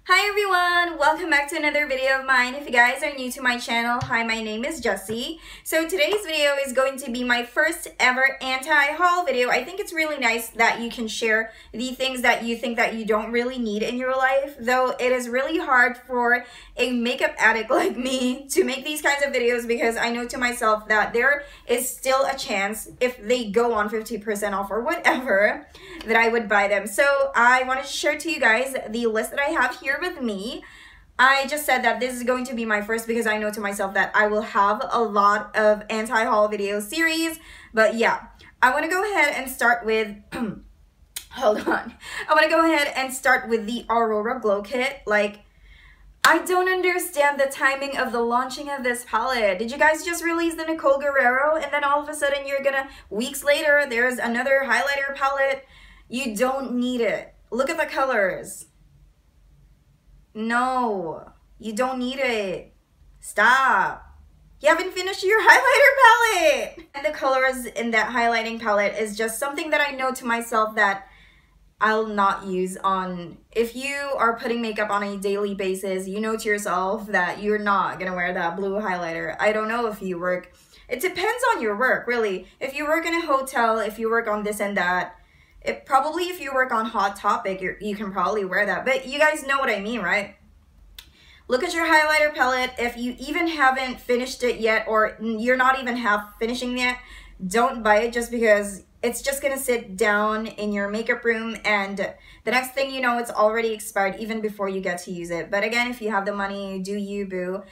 Hi everyone! Welcome back to another video of mine. If you guys are new to my channel, hi, my name is Jessie. So today's video is going to be my first ever anti-haul video. I think it's really nice that you can share the things that you think that you don't really need in your life, though it is really hard for a makeup addict like me to make these kinds of videos because I know to myself that there is still a chance if they go on 50% off or whatever that I would buy them. So I wanted to share to you guys the list that I have here with me. I just said that this is going to be my first because I know to myself that I will have a lot of anti-haul video series. But yeah, I want to go ahead and start with hold on. I want to go ahead and start with the Aurora Blow Kit. Like, I don't understand the timing of the launching of this palette. Did you guys just release the Nicole Guerrero and then all of a sudden you're gonna, weeks later, there's another highlighter palette? You don't need it. Look at the colors. No, you don't need it. Stop. You haven't finished your highlighter palette. And the colors in that highlighting palette is just something that I know to myself that I'll not use on, if you are putting makeup on a daily basis, you know to yourself that you're not gonna wear that blue highlighter. I don't know if you work, it depends on your work, really. If you work in a hotel, if you work on this and that, probably if you work on Hot Topic, you can probably wear that. But you guys know what I mean, right? Look at your highlighter palette. If you even haven't finished it yet, or you're not even half finishing it, don't buy it just because it's just gonna sit down in your makeup room and the next thing you know, it's already expired even before you get to use it. But again, if you have the money, do you, boo.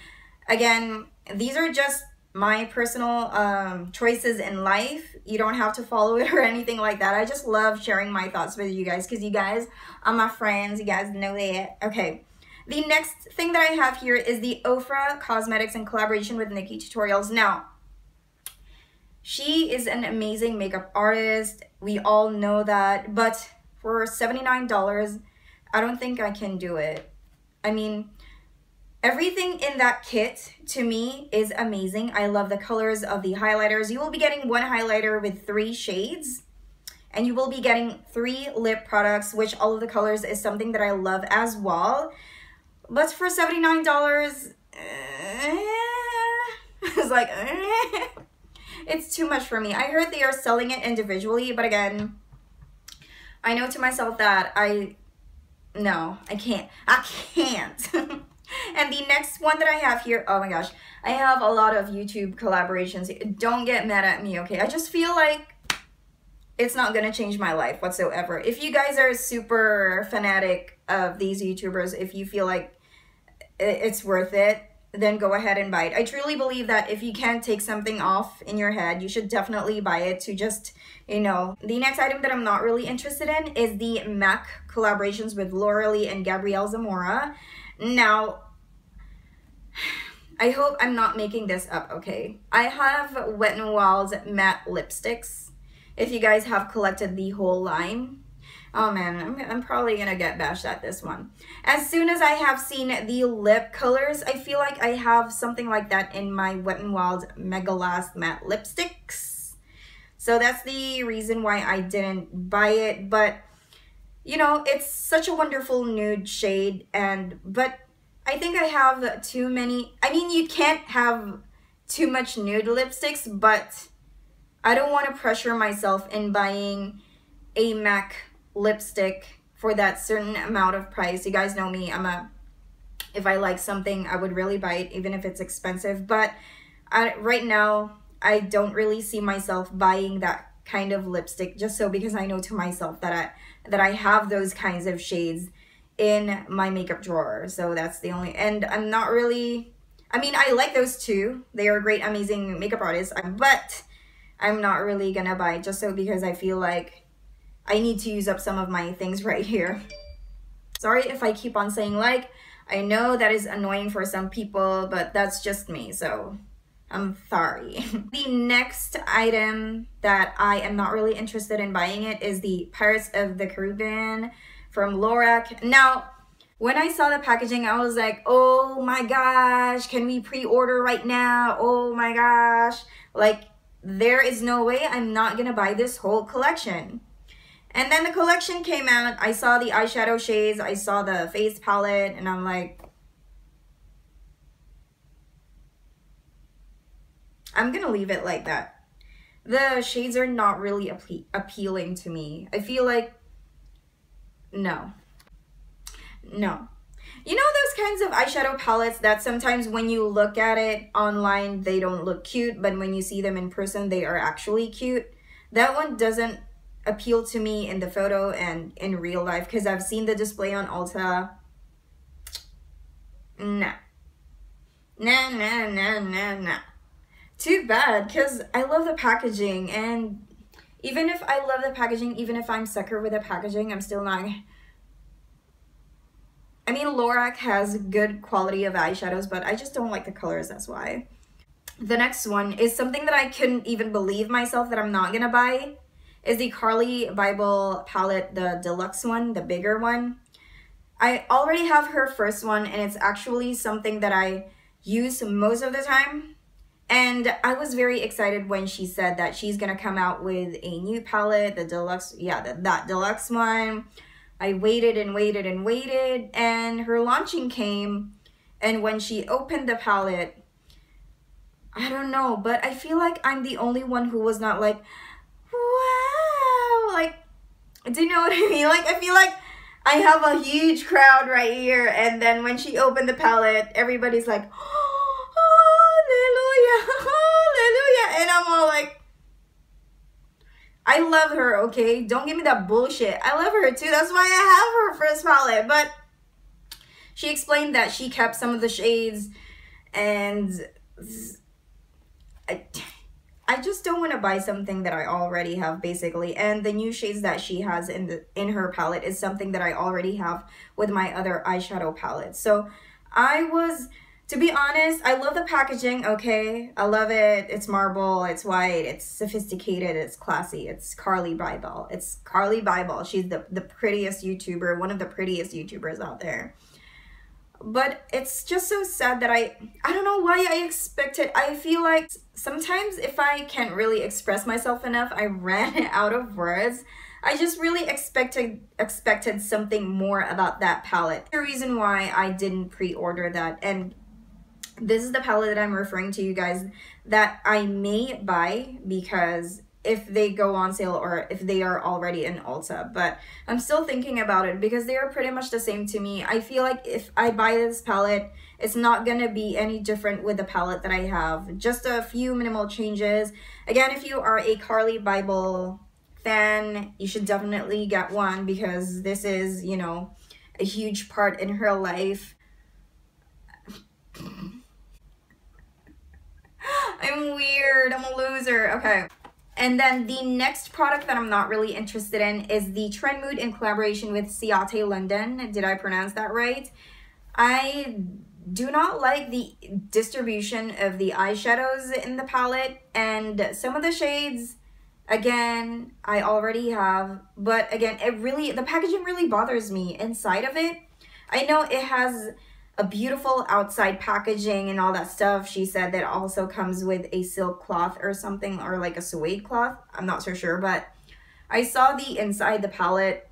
Again, these are just my personal choices in life. You don't have to follow it or anything like that. I just love sharing my thoughts with you guys because you guys are my friends. You guys know that. Okay. The next thing that I have here is the Oprah Cosmetics in collaboration with Nikki Tutorials. Now, she is an amazing makeup artist. We all know that. But for $79, I don't think I can do it. I mean, everything in that kit to me is amazing. I love the colors of the highlighters. You will be getting one highlighter with 3 shades. And you will be getting 3 lip products, which all of the colors is something that I love as well. But for $79, it's like, it's too much for me. I heard they are selling it individually, but again, I know to myself that I can't. And the next one that I have here, oh my gosh, I have a lot of YouTube collaborations. Don't get mad at me, okay? I just feel like it's not gonna change my life whatsoever. If you guys are super fanatic of these YouTubers, if you feel like it's worth it, then go ahead and buy it. I truly believe that if you can't take something off in your head, you should definitely buy it to just, you know. The next item that I'm not really interested in is the MAC collaborations with Laura Lee and Gabrielle Zamora. Now, I hope I'm not making this up, okay? I have Wet n Wild's matte lipsticks. If you guys have collected the whole line. Oh man, I'm probably gonna get bashed at this one. As soon as I have seen the lip colors, I feel like I have something like that in my Wet n Wild Mega Last matte lipsticks. So that's the reason why I didn't buy it. But you know, it's such a wonderful nude shade, but I think I have too many. I mean, you can't have too much nude lipsticks, but I don't want to pressure myself in buying a MAC lipstick for that certain amount of price. You guys know me, if I like something, I would really buy it even if it's expensive. But right now, I don't really see myself buying that kind of lipstick just so because I know to myself that I have those kinds of shades in my makeup drawer. So that's the only, and I'm not really, I mean, I like those too. They are great, amazing makeup artists, but I'm not really gonna buy it just so because I feel like I need to use up some of my things right here. Sorry if I keep on saying like. I know that is annoying for some people, but that's just me, so I'm sorry. The next item that I am not really interested in buying it is the Pirates of the Caribbean from LORAC. Now, when I saw the packaging, I was like, oh my gosh, can we pre-order right now? Oh my gosh. Like, there is no way I'm not gonna buy this whole collection. And then the collection came out. I saw the eyeshadow shades. I saw the face palette. And I'm like, I'm going to leave it like that. The shades are not really appealing to me. I feel like, no. No. You know those kinds of eyeshadow palettes that sometimes when you look at it online, they don't look cute, but when you see them in person, they are actually cute? That one doesn't appeal to me in the photo and in real life, because I've seen the display on Ulta. Nah. Nah. Too bad, because I love the packaging, and even if I love the packaging, even if I'm sucker with the packaging, I'm still not... I mean, LORAC has good quality of eyeshadows, but I just don't like the colors, that's why. The next one is something that I couldn't even believe myself that I'm not gonna buy, is the Carli Bybel palette, the deluxe one, the bigger one. I already have her first one, and it's actually something that I use most of the time. And I was very excited when she said that she's gonna come out with a new palette, the deluxe, yeah, that deluxe one. I waited and waited and waited, and her launching came, and when she opened the palette, I don't know, but I feel like I'm the only one who was not like, wow, like, do you know what I mean? Like, I feel like I have a huge crowd right here, and then when she opened the palette, everybody's like, hallelujah, hallelujah, and I'm all like, I love her, okay? Don't give me that bullshit. I love her too. That's why I have her first palette. But she explained that she kept some of the shades, and I just don't want to buy something that I already have, basically. And the new shades that she has in her palette is something that I already have with my other eyeshadow palette. So to be honest, I love the packaging, okay? I love it. It's marble, it's white, it's sophisticated, it's classy. It's Carli Bybel. It's Carli Bybel. She's the prettiest YouTuber, one of the prettiest YouTubers out there. But it's just so sad that I don't know why I expected. I feel like sometimes if I can't really express myself enough, I ran out of words. I just really expected something more about that palette. The reason why I didn't pre-order that, and this is the palette that I'm referring to, you guys, that I may buy because if they go on sale or if they are already in Ulta. But I'm still thinking about it because they are pretty much the same to me. I feel like if I buy this palette, it's not gonna be any different with the palette that I have. Just a few minimal changes. Again, if you are a Carli Bybel fan, you should definitely get one because this is, you know, a huge part in her life. I'm weird. I'm a loser. Okay. And then the next product that I'm not really interested in is the Trend Mood in collaboration with Ciate London. Did I pronounce that right? I do not like the distribution of the eyeshadows in the palette, and some of the shades, again, I already have, but again, the packaging really bothers me inside of it. I know it has a beautiful outside packaging and all that stuff. She said that also comes with a silk cloth or something, or like a suede cloth. I'm not so sure, but I saw the inside the palette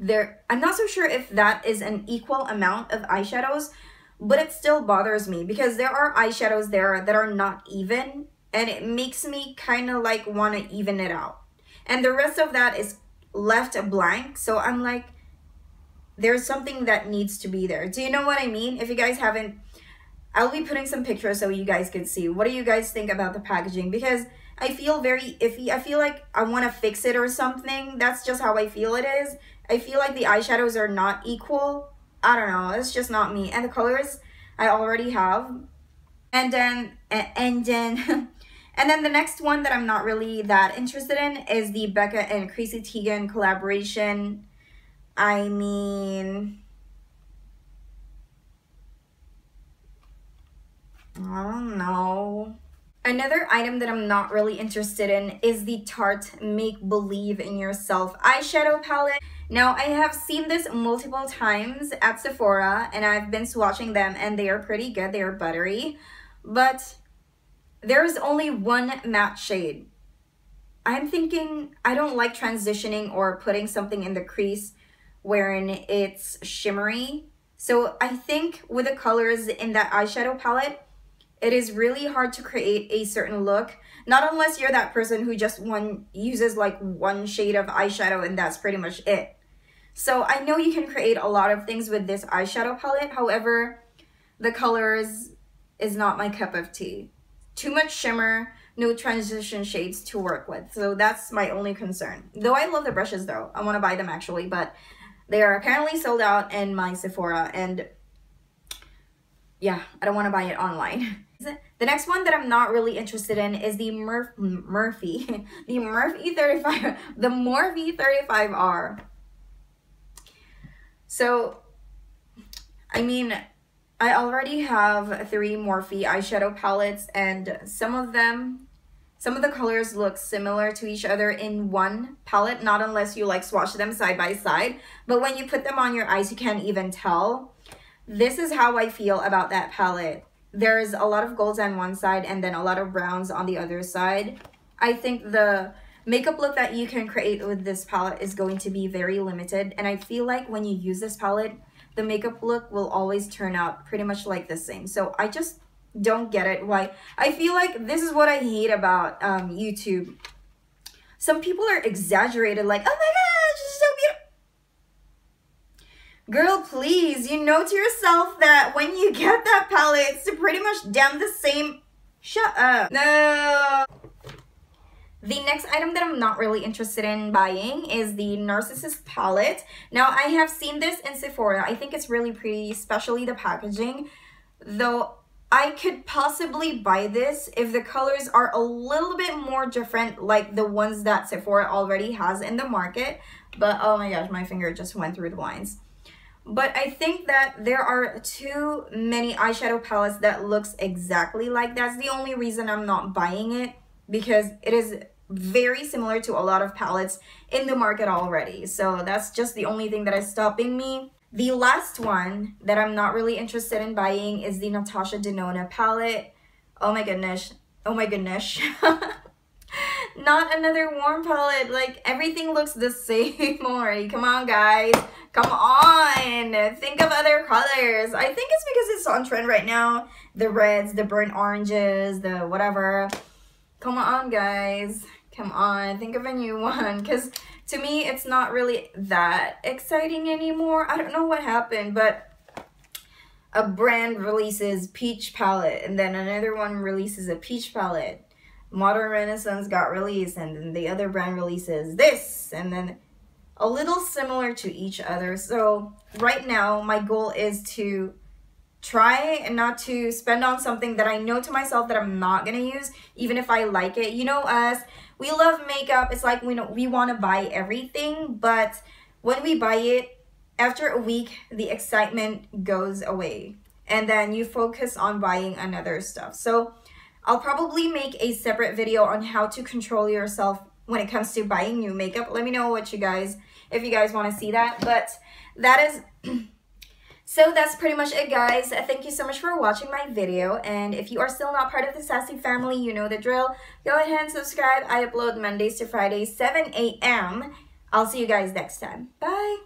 there. I'm not so sure if that is an equal amount of eyeshadows, but it still bothers me because there are eyeshadows there that are not even, and it makes me kind of like want to even it out. And the rest of that is left blank, so I'm like, there's something that needs to be there. Do you know what I mean? If you guys haven't, I'll be putting some pictures so you guys can see. What do you guys think about the packaging? Because I feel very iffy. I feel like I want to fix it or something. That's just how I feel it is. I feel like the eyeshadows are not equal. I don't know. It's just not me. And the colors I already have. And then the next one that I'm not really that interested in is the Becca and Chrissy Teigen collaboration. I mean, I don't know. Another item that I'm not really interested in is the Tarte Make Believe in Yourself eyeshadow palette. Now, I have seen this multiple times at Sephora, and I've been swatching them, and they are pretty good. They are buttery, but there's only one matte shade. I'm thinking I don't like transitioning or putting something in the crease wherein it's shimmery. So I think with the colors in that eyeshadow palette, it is really hard to create a certain look. Not unless you're that person who just uses like one shade of eyeshadow and that's pretty much it. So I know you can create a lot of things with this eyeshadow palette. However, the colors is not my cup of tea. Too much shimmer, no transition shades to work with. So that's my only concern. Though I love the brushes though. I want to buy them actually, but they are apparently sold out in my Sephora, and yeah, I don't want to buy it online. The next one that I'm not really interested in is the Morphe 35R. So, I mean, I already have 3 Morphe eyeshadow palettes, and some of the colors look similar to each other in one palette, not unless you like swatch them side by side. But when you put them on your eyes, you can't even tell. This is how I feel about that palette. There's a lot of golds on one side and then a lot of browns on the other side. I think the makeup look that you can create with this palette is going to be very limited. And I feel like when you use this palette, the makeup look will always turn out pretty much like the same. So I just don't get it. Why? I feel like this is what I hate about YouTube. Some people are exaggerated, like, oh my gosh, she's so beautiful. Girl, please, you know to yourself that when you get that palette, it's pretty much damn the same. Shut up. No. The next item that I'm not really interested in buying is the Narcissist palette. Now, I have seen this in Sephora. I think it's really pretty, especially the packaging. Though I could possibly buy this if the colors are a little bit more different, like the ones that Sephora already has in the market. But oh my gosh, my finger just went through the lines. But I think that there are too many eyeshadow palettes that looks exactly like that's the only reason I'm not buying it, because it is very similar to a lot of palettes in the market already. So that's just the only thing that is stopping me. The last one that I'm not really interested in buying is the Natasha Denona palette. Oh my goodness. Oh my goodness. Not another warm palette. Like, everything looks the same already. Come on, guys. Come on. Think of other colors. I think it's because it's on trend right now. The reds, the burnt oranges, the whatever. Come on, guys. Come on. Think of a new one. Because to me, it's not really that exciting anymore. I don't know what happened, but a brand releases peach palette, and then another one releases a peach palette. Modern Renaissance got released, and then the other brand releases this, and then a little similar to each other. So right now, my goal is to try and not to spend on something that I know to myself that I'm not gonna use, even if I like it. You know us, we love makeup. It's like we want to buy everything, but when we buy it, after a week, the excitement goes away, and then you focus on buying another stuff. So I'll probably make a separate video on how to control yourself when it comes to buying new makeup. Let me know what you guys, if you guys want to see that. But that is so that's pretty much it, guys. Thank you so much for watching my video, and if you are still not part of the Sassy family, you know the drill. Go ahead and subscribe. I upload Mondays to Fridays, 7 a.m. I'll see you guys next time. Bye.